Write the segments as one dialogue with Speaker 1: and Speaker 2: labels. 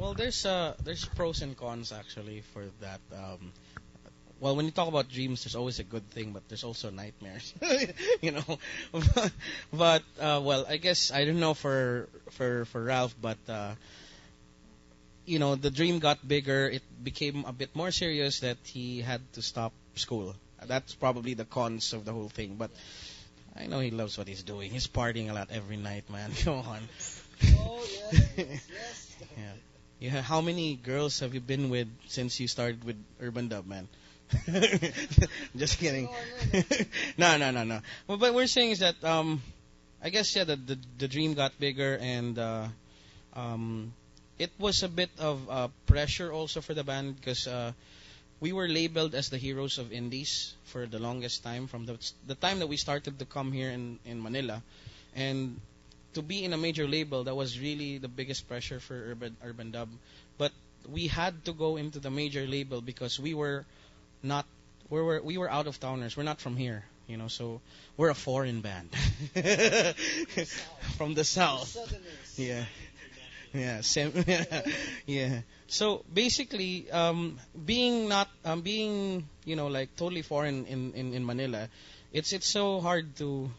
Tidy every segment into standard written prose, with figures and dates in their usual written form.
Speaker 1: Well, there's pros and cons actually for that. Well, when you talk about dreams, there's always a good thing, but there's also nightmares, you know. But well, I guess I don't know for Ralph, but the dream got bigger. It became a bit more serious that he had to stop school. That's probably the cons of the whole thing. But I know he loves what he's doing. He's partying a lot every night, man. Come on.
Speaker 2: Oh, yes, yes.
Speaker 1: Yeah. Yeah. How many girls have you been with since you started with Urbandub, man? Just kidding. No, no, no, no. Well, but we're saying is that I guess yeah, the dream got bigger, and it was a bit of pressure also for the band because we were labeled as the heroes of indies for the longest time from the time that we started to come here in Manila, and to be in a major label, that was really the biggest pressure for Urbandub. But we had to go into the major label because not we were out of towners. We're not from here, so we're a foreign band from the south. Yeah. Yeah, yeah. So basically, being not being like totally foreign in Manila, it's so hard to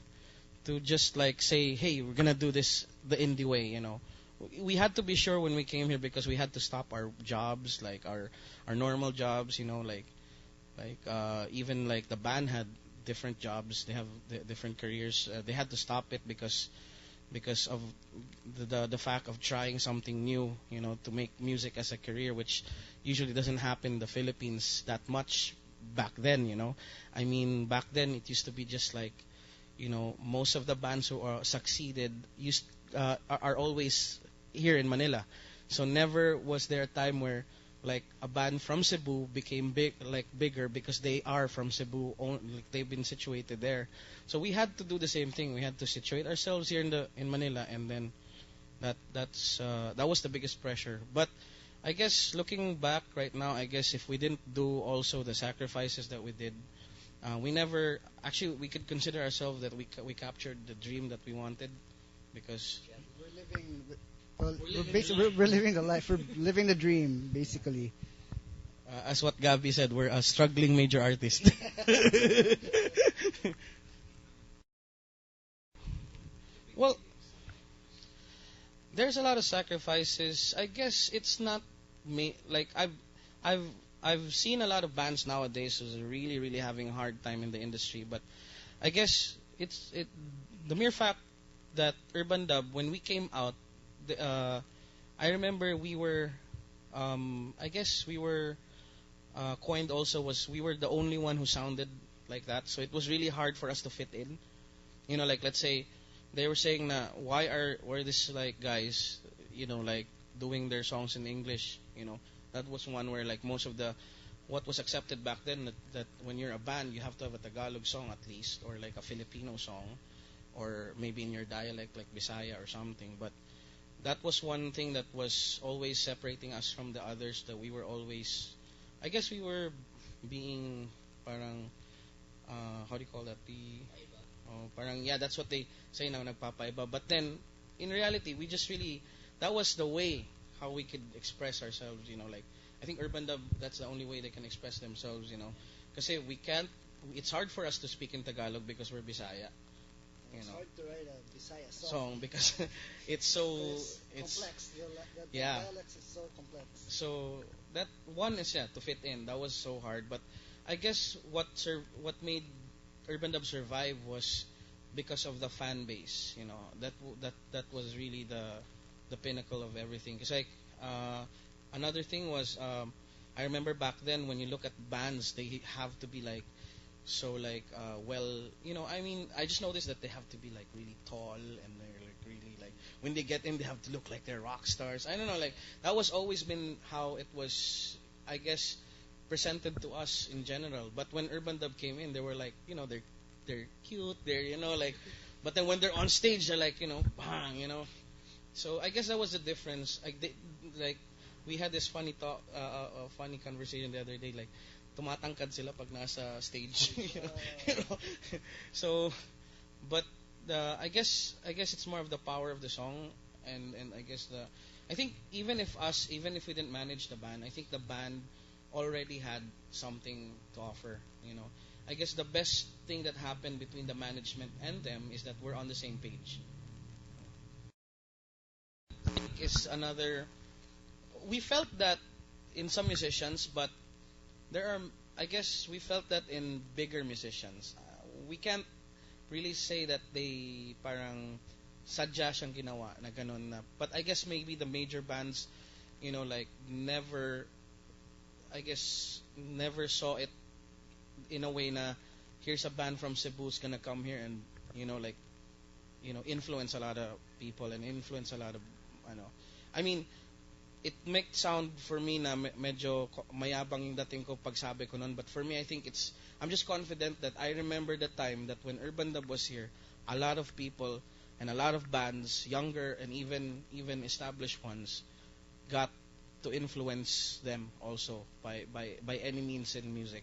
Speaker 1: just like say, hey, we're gonna do this the indie way. We had to be sure when we came here because we had to stop our jobs, like our normal jobs. Even like the band had different jobs. They have different careers. They had to stop it because of the fact of trying something new, to make music as a career, which usually doesn't happen in the Philippines that much back then. I mean, back then it used to be just like, most of the bands who succeeded are always here in Manila. So never was there a time where like a band from Cebu became bigger because they are from Cebu, like they've been situated there. So we had to do the same thing. We had to situate ourselves here in Manila, and then that was the biggest pressure. But I guess looking back right now, I guess if we didn't do also the sacrifices that we did, we never actually we could consider ourselves that we captured the dream that we wanted because
Speaker 2: we're living. Well, we're living the life. We're living the dream, basically.
Speaker 1: As what Gabby said, we're a struggling major artist. Well, there's a lot of sacrifices. I guess it's not me. Like I've I've seen a lot of bands nowadays who's really really having a hard time in the industry. But I guess it the mere fact that Urbandub when we came out. I remember we were, I guess we were coined also was we were the only one who sounded like that. So it was really hard for us to fit in. Like let's say they were saying na why this like guys, like doing their songs in English. That was one where like most of the what was accepted back then that when you're a band you have to have a Tagalog song at least or like a Filipino song or maybe in your dialect like Bisaya or something. But that was one thing that was always separating us from the others, that we were always, I guess we were being parang, how do you call that? Parang, yeah, that's what they say now, nagpapaiba. But then, in reality, we just really, that was the way how we could express ourselves, like, I think Urbandub, that's the only way they can express themselves, Kasi we can't, it's hard for us to speak in Tagalog because we're Bisaya.
Speaker 2: It's hard to write a Bisaya
Speaker 1: song because it's so
Speaker 2: complex. The
Speaker 1: yeah.
Speaker 2: dialects is so complex.
Speaker 1: So that one is to fit in. That was so hard. But I guess what made Urbandub survive was because of the fan base. That was really the pinnacle of everything. Because like another thing was I remember back then when you look at bands, they have to be like. So like I mean I just noticed that they have to be like really tall and they're like really like when they get in they have to look like they're rock stars. I don't know, like that was always been how it was, I guess, presented to us in general. But when Urbandub came in, they were like, they're cute, they're like, but then when they're on stage they're like, bang, So I guess that was the difference. Like we had this funny funny conversation the other day, like tumatangkad sila pag nasa stage. So, but I guess it's more of the power of the song. and I guess I think even if we didn't manage the band, I think the band already had something to offer. You know, I guess the best thing that happened between the management and them is that we're on the same page. Is another we felt that in some musicians, but there are I guess we felt that in bigger musicians. We can't really say that they parang sadya siyang ginawa na ganun na. But I guess maybe the major bands, like never saw it in a way na here's a band from Cebu who's gonna come here and like influence a lot of people and influence a lot of I mean it might sound for me na medyo mayabang yung dating ko pag sabi ko nun, but for me I think I'm just confident that I remember the time that when Urbandub was here, a lot of people and a lot of bands, younger and even established ones, got to influence them also by any means in music.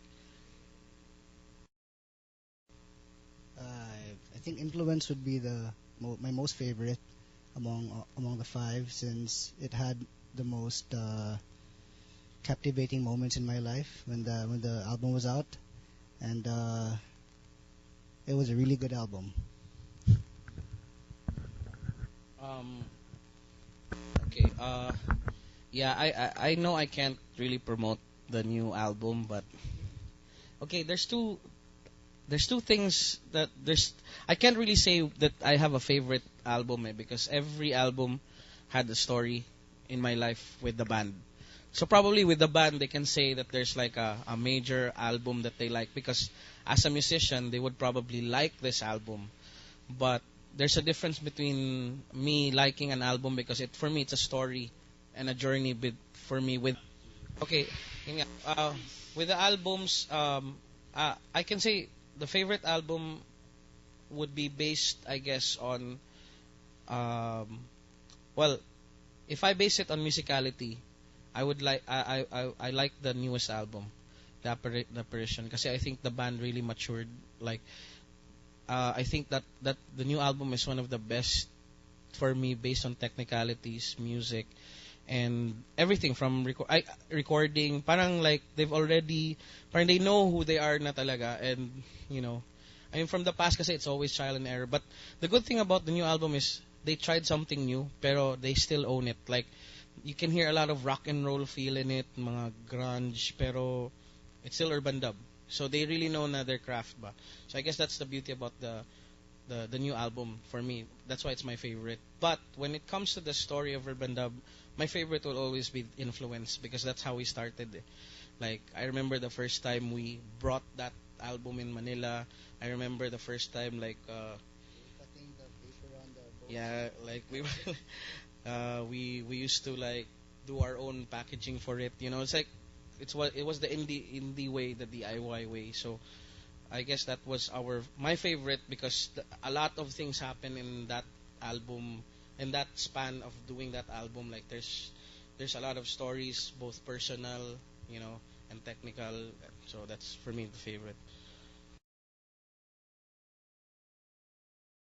Speaker 2: I think Influence would be my most favorite among the five, since it had the most captivating moments in my life when the album was out, and it was a really good album.
Speaker 1: Okay. Yeah. I know I can't really promote the new album, but okay. There's two things that I can't really say that I have a favorite album because every album had a story in my life with the band. So probably with the band they can say that there's like a major album that they like because as a musician they would probably like this album. But there's a difference between me liking an album because for me it's a story and a journey for me with okay yun nga, with the albums I can say the favorite album would be based I guess on well if I base it on musicality I would like I like the newest album, the Apparition, kasi I think the band really matured. Like I think that the new album is one of the best for me based on technicalities, music, and everything from recording. Parang like parang they know who they are na talaga, and I mean from the past kasi it's always trial and error. But the good thing about the new album is they tried something new, pero they still own it. Like you can hear a lot of rock and roll feel in it, mga grunge, pero it's still Urbandub. So they really know na their craft ba. So I guess that's the beauty about the new album for me. That's why it's my favorite. But when it comes to the story of Urbandub, my favorite will always be Influence because that's how we started. Like I remember the first time we brought that album in Manila. I remember the first time
Speaker 2: Cutting the paper on the boat.
Speaker 1: yeah, like we used to like do our own packaging for it. It's like it was the indie way, the DIY way. So I guess that was my favorite because a lot of things happen in that album, in that span of doing that album. Like there's a lot of stories, both personal, and technical. So that's for me the favorite.